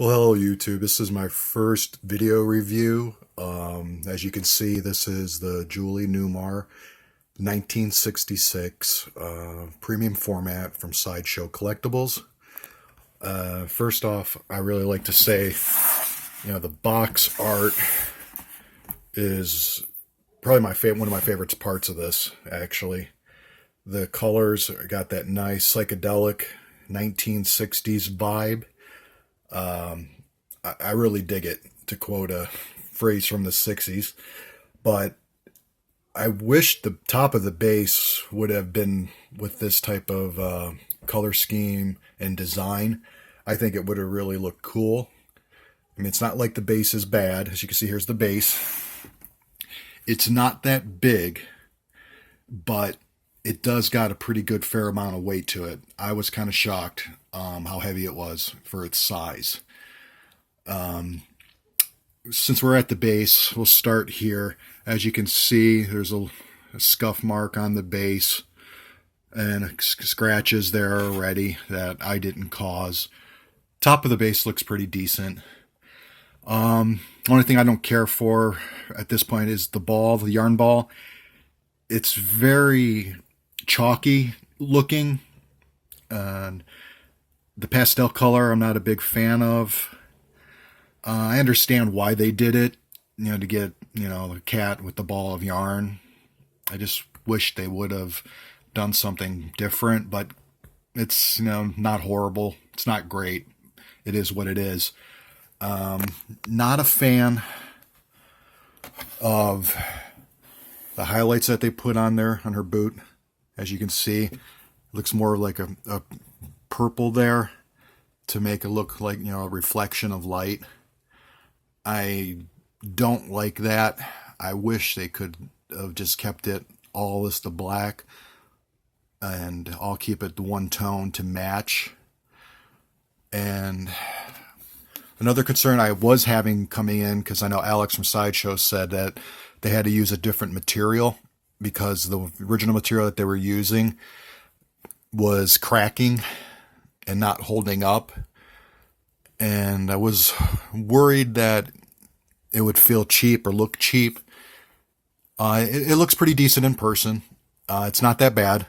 Well, hello YouTube. This is my first video review. As you can see, this is the Julie Newmar 1966 premium format from Sideshow Collectibles. First off, I really like to say, the box art is probably one of my favorite parts of this, actually. The colors got that nice psychedelic 1960s vibe. I really dig it, to quote a phrase from the 60s. But I wish the top of the base would have been with this type of color scheme and design. I think it would have really looked cool. I mean, it's not like the base is bad. As you can see, here's the base. It's not that big, but it does got a pretty good fair amount of weight to it. I was kind of shocked how heavy it was for its size. Since we're at the base, we'll start here. As you can see, there's a scuff mark on the base and scratches there already that I didn't cause. Top of the base looks pretty decent. Only thing I don't care for at this point is the ball, the yarn ball. It's very chalky looking, and the pastel color I'm not a big fan of. I understand why they did it, to get, the cat with the ball of yarn. I just wish they would have done something different, but it's, not horrible. It's not great. It is what it is. Not a fan of the highlights that they put on there on her boot. As you can see, it looks more like a purple there to make it look like, a reflection of light. I don't like that. I wish they could have just kept it all as the black, and I'll keep it the one tone to match. And another concern I was having coming in, because I know Alex from Sideshow said that they had to use a different material because the original material that they were using was cracking and not holding up. And I was worried that it would feel cheap or look cheap. It looks pretty decent in person. It's not that bad.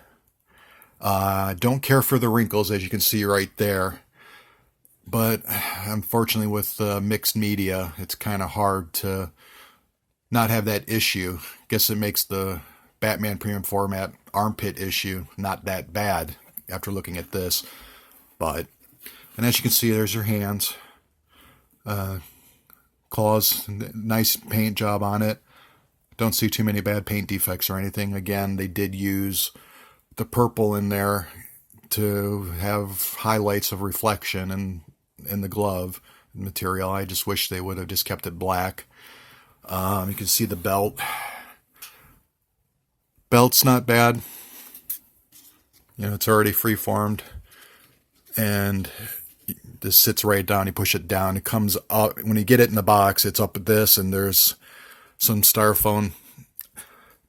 Don't care for the wrinkles, as you can see right there. But unfortunately, with mixed media, it's kind of hard to not have that issue. Guess it makes the Batman premium format armpit issue not that bad after looking at this. And as you can see, there's her hands. Claws, nice paint job on it. Don't see too many bad paint defects or anything. Again, they did use the purple in there to have highlights of reflection in the glove material. I just wish they would have just kept it black. You can see the belt. Belt's not bad. It's already free-formed. And this sits right down. You push it down. It comes up. When you get it in the box, it's up at this, and there's some styrofoam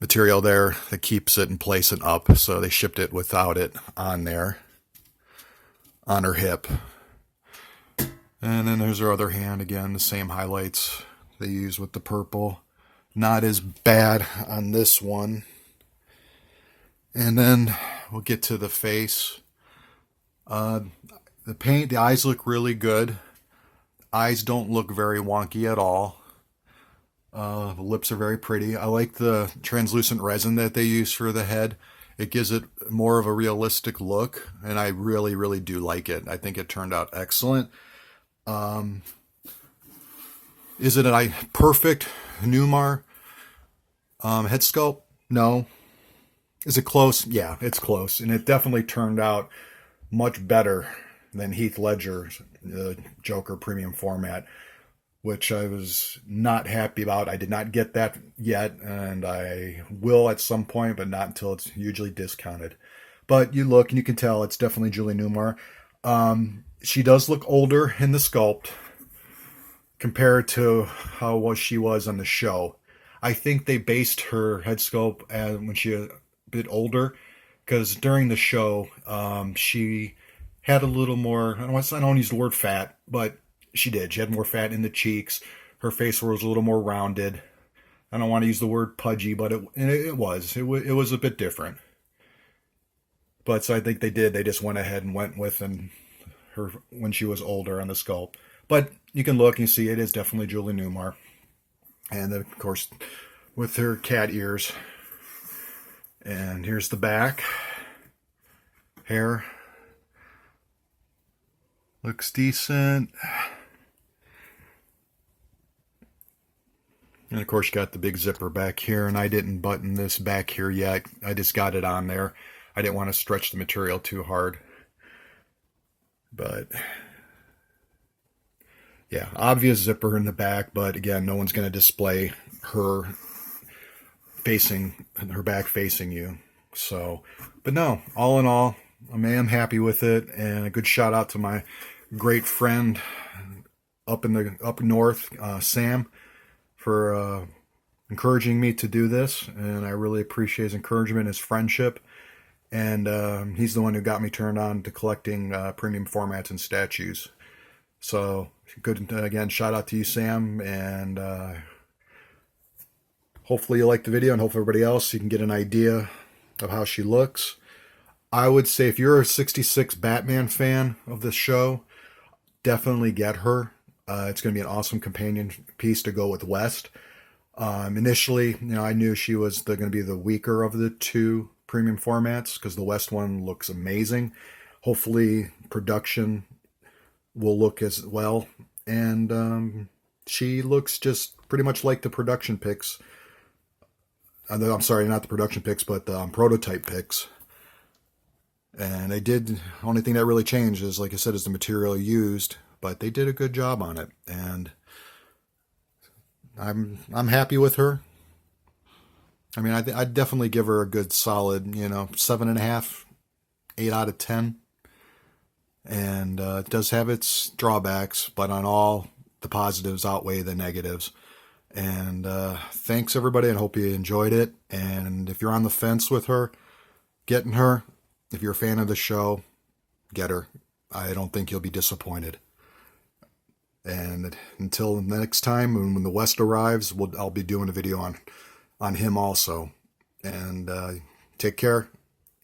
material there that keeps it in place and up. So they shipped it without it on there, on her hip. And then there's her other hand again, the same highlights they use with the purple. Not as bad on this one. And then we'll get to the face. The paint, the eyes look really good. Eyes don't look very wonky at all. The lips are very pretty. I like the translucent resin that they use for the head. It gives it more of a realistic look, and I really, really do like it. I think it turned out excellent. Is it a perfect Newmar head sculpt? No. Is it close? Yeah, it's close. And it definitely turned out much better than Heath Ledger's Joker premium format, which I was not happy about. I did not get that yet, and I will at some point, but not until it's hugely discounted. But you look and you can tell it's definitely Julie Newmar. She does look older in the sculpt compared to how she was on the show. I think they based her head sculpt when she was a bit older, because during the show, she had a little more, I don't use the word fat, but She did. She had more fat in the cheeks. Her face was a little more rounded. I don't want to use the word pudgy, but it was. It was a bit different. But so I think they did. They just went ahead and went with her when she was older on the sculpt. But you can look and see it is definitely Julie Newmar. And then, of course, with her cat ears. And here's the back. Hair. Looks decent. And of course you got the big zipper back here, and I didn't button this back here yet. I just got it on there. I didn't want to stretch the material too hard. But yeah, obvious zipper in the back, but again, no one's going to display her back facing you. So, but no, all in all, I am happy with it, and a good shout out to my great friend up north, Sam, for encouraging me to do this, and I really appreciate his encouragement, his friendship, and he's the one who got me turned on to collecting premium formats and statues. So, good, again, shout out to you, Sam, and hopefully you like the video, and hopefully everybody else, you can get an idea of how she looks. I would say if you're a 66 Batman fan of this show, definitely get her. It's going to be an awesome companion piece to go with West. Initially, I knew she was going to be the weaker of the two premium formats because the West one looks amazing. Hopefully, production will look as well. And she looks just pretty much like the production pics. I'm sorry, not the production pics, but the prototype pics. And they did, only thing that really changed is, like I said, is the material used, but they did a good job on it, and I'm happy with her. I mean, I'd definitely give her a good solid, 7.5, 8 out of 10. And it does have its drawbacks, but on all, the positives outweigh the negatives. And thanks everybody, and hope you enjoyed it. And if you're on the fence with her, getting her, if you're a fan of the show, get her. I don't think you'll be disappointed. And until next time, when the West arrives, I'll be doing a video on him also. And take care.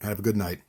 Have a good night.